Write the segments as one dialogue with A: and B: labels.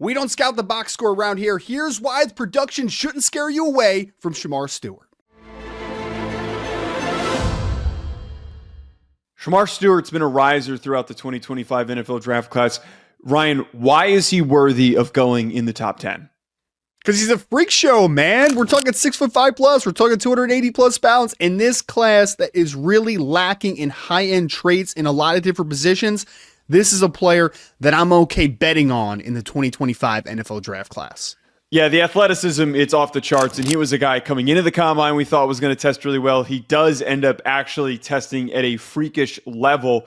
A: We don't scout the box score around here. Here's why the production shouldn't scare you away from Shemar Stewart.
B: Shemar Stewart's been a riser throughout the 2025 NFL draft class. Ryan, why is he worthy of going in the top 10?
A: Because he's a freak show, man. We're talking 6'5" plus. We're talking 280 plus pounds in this class that is really lacking in high-end traits in a lot of different positions. This is a player that I'm okay betting on in the 2025 NFL draft class.
B: Yeah, the athleticism, it's off the charts, and he was a guy coming into the combine we thought was going to test really well. He does end up actually testing at a freakish level,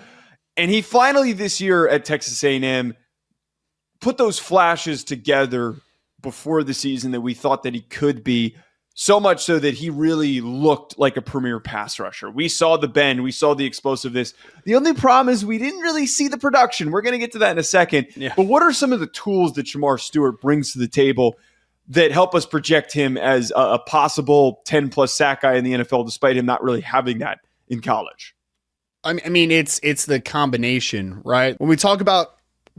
B: and he finally this year at Texas A&M put those flashes together before the season that we thought that he could be, so much so that he really looked like a premier pass rusher. We saw the bend. We saw the explosiveness. The only problem is we didn't really see the production. We're going to get to that in a second. Yeah. But what are some of the tools that Shemar Stewart brings to the table that help us project him as a possible 10-plus sack guy in the NFL, despite him not really having that in college?
A: I mean, it's the combination, right? When we talk about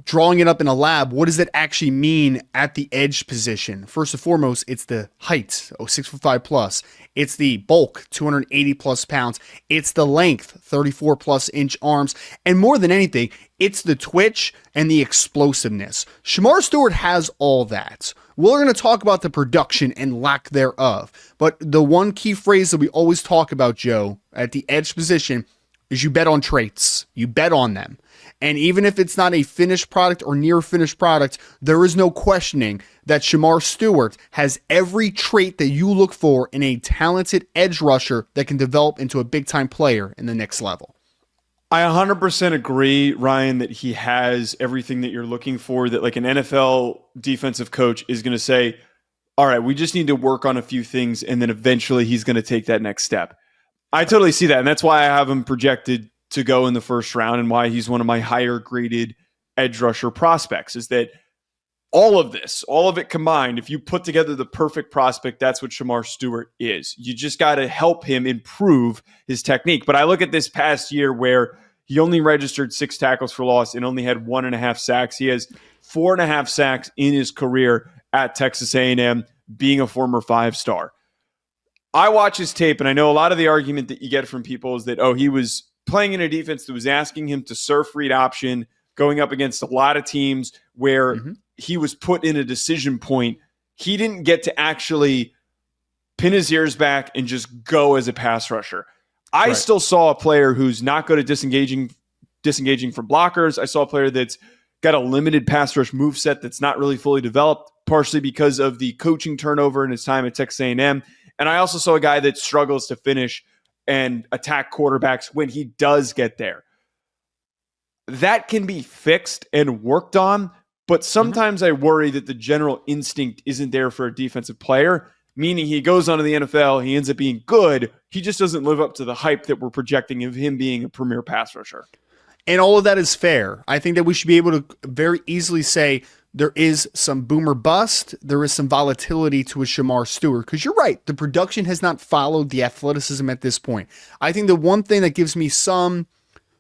A: drawing it up in a lab, what does it actually mean at the edge position? First and foremost, it's the height, 6'5" plus. It's the bulk, 280 plus pounds. It's the length, 34 plus inch arms. And more than anything, it's the twitch and the explosiveness. Shemar Stewart has all that. We're going to talk about the production and lack thereof. But the one key phrase that we always talk about, Joe, at the edge position is you bet on traits. You bet on them. And even if it's not a finished product or near finished product, there is no questioning that Shemar Stewart has every trait that you look for in a talented edge rusher that can develop into a big-time player in the next level.
B: I 100% agree, Ryan, that he has everything that you're looking for, that like an NFL defensive coach is going to say, all right, we just need to work on a few things, and then eventually he's going to take that next step. I totally see that, and that's why I have him projected to go in the first round and why he's one of my higher graded edge rusher prospects, is that all of it combined, if you put together the perfect prospect, that's what Shemar Stewart is. You just got to help him improve his technique. But I look at this past year where he only registered 6 tackles for loss and only had 1.5 sacks. He has 4.5 sacks in his career at Texas A&M, being a former 5-star. I watch his tape, and I know a lot of the argument that you get from people is that, oh, he was playing in a defense that was asking him to surf read option, going up against a lot of teams where he was put in a decision point. He didn't get to actually pin his ears back and just go as a pass rusher. I still saw a player who's not good at disengaging from blockers. I saw a player that's got a limited pass rush moveset that's not really fully developed, partially because of the coaching turnover in his time at Texas A&M. And I also saw a guy that struggles to finish and attack quarterbacks when he does get there. That can be fixed and worked on, but sometimes I worry that the general instinct isn't there for a defensive player, meaning he goes on to the NFL, he ends up being good, he just doesn't live up to the hype that we're projecting of him being a premier pass rusher.
A: And all of that is fair. I think that we should be able to very easily say there is some boomer bust. There is some volatility to a Shemar Stewart. Because you're right, the production has not followed the athleticism at this point. I think the one thing that gives me some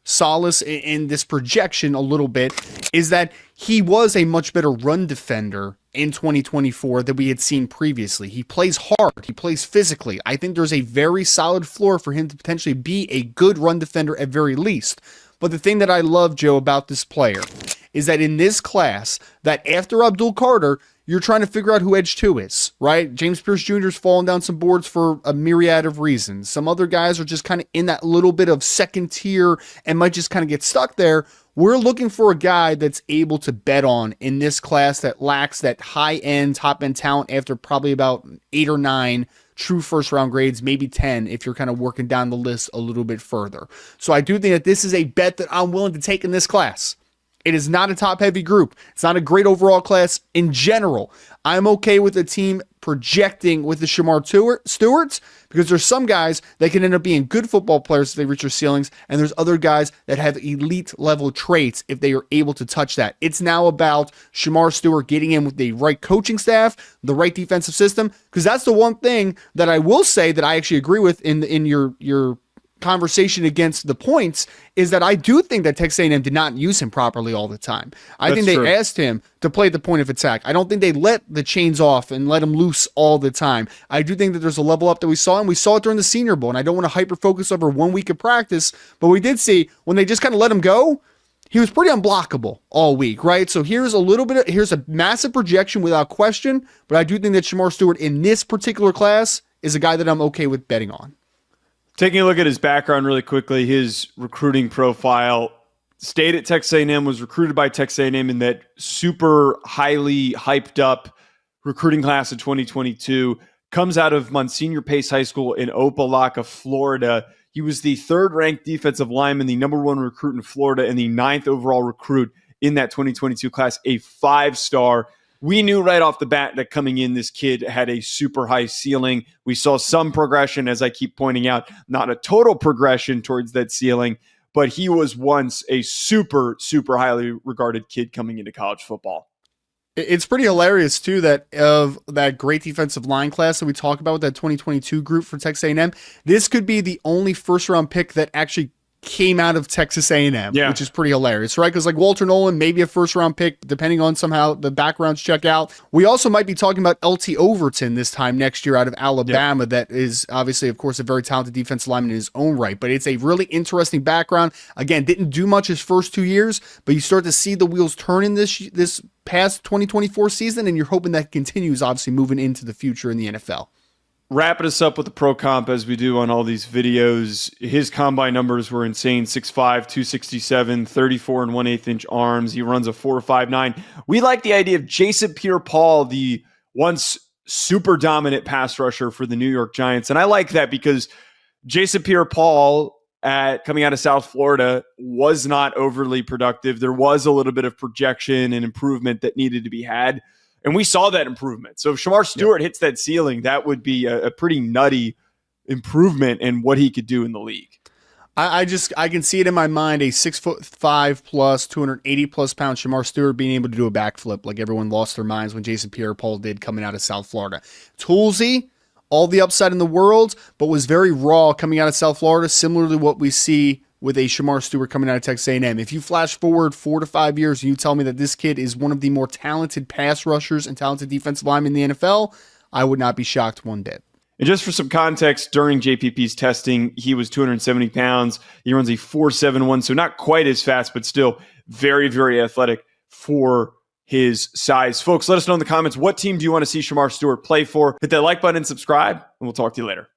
A: solace in this projection a little bit is that he was a much better run defender in 2024 than we had seen previously. He plays hard. He plays physically. I think there's a very solid floor for him to potentially be a good run defender at very least. But the thing that I love, Joe, about this player is that in this class, that after Abdul Carter, you're trying to figure out who Edge 2 is, right? James Pierce Jr. is falling down some boards for a myriad of reasons. Some other guys are just kind of in that little bit of second tier and might just kind of get stuck there. We're looking for a guy that's able to bet on in this class that lacks that high-end, top-end talent after probably about 8 or 9 true first-round grades, maybe 10 if you're kind of working down the list a little bit further. So I do think that this is a bet that I'm willing to take in this class. It is not a top-heavy group. It's not a great overall class in general. I'm okay with the team projecting with the Shemar Stewarts because there's some guys that can end up being good football players if they reach their ceilings, and there's other guys that have elite-level traits if they are able to touch that. It's now about Shemar Stewart getting in with the right coaching staff, the right defensive system, because that's the one thing that I will say that I actually agree with in your conversation against the points is that I do think that Texas A&M did not use him properly all the time. I think they asked him to play the point of attack. I don't think they let the chains off and let him loose all the time. I do think that there's a level up that we saw, and we saw it during the Senior Bowl, and I don't want to hyper-focus over 1 week of practice, but we did see when they just kind of let him go, he was pretty unblockable all week, right? So here's a massive projection without question, but I do think that Shemar Stewart in this particular class is a guy that I'm okay with betting on.
B: Taking a look at his background really quickly, his recruiting profile, stayed at Texas A&M, was recruited by Texas A&M in that super highly hyped up recruiting class of 2022, comes out of Monsignor Pace High School in Opelika, Florida. He was the third-ranked defensive lineman, the number one recruit in Florida, and the 9th overall recruit in that 2022 class, a 5-star. We knew right off the bat that coming in, this kid had a super high ceiling. We saw some progression, as I keep pointing out, not a total progression towards that ceiling, but he was once a super, super highly regarded kid coming into college football.
A: It's pretty hilarious, too, that of that great defensive line class that we talk about with that 2022 group for Texas A&M, this could be the only first-round pick that actually came out of Texas A&M, which is pretty hilarious, right? Because like Walter Nolan, maybe a first-round pick, depending on somehow the backgrounds check out. We also might be talking about LT Overton this time next year out of Alabama. That is obviously, of course, a very talented defensive lineman in his own right, but it's a really interesting background. Again, didn't do much his first 2 years, but you start to see the wheels turn in this past 2024 season, and you're hoping that continues, obviously, moving into the future in the NFL.
B: Wrapping us up with the pro comp as we do on all these videos. His combine numbers were insane. 6'5", 267, 34 and 1/8 inch arms. He runs a 4.59. We like the idea of Jason Pierre-Paul, the once super dominant pass rusher for the New York Giants. And I like that because Jason Pierre-Paul coming out of South Florida was not overly productive. There was a little bit of projection and improvement that needed to be had. And we saw that improvement. So if Shemar Stewart hits that ceiling, that would be a pretty nutty improvement in what he could do in the league.
A: I can see it in my mind, a 6'5" plus, 280 plus pound Shemar Stewart being able to do a backflip like everyone lost their minds when Jason Pierre-Paul did coming out of South Florida. Toolsy, all the upside in the world, but was very raw coming out of South Florida, similar to what we see with a Shemar Stewart coming out of Texas A&M. If you flash forward 4 to 5 years and you tell me that this kid is one of the more talented pass rushers and talented defensive linemen in the NFL, I would not be shocked one bit.
B: And just for some context, during JPP's testing, he was 270 pounds. He runs a 4.71, so not quite as fast, but still very, very athletic for his size. Folks, let us know in the comments, what team do you want to see Shemar Stewart play for? Hit that like button and subscribe, and we'll talk to you later.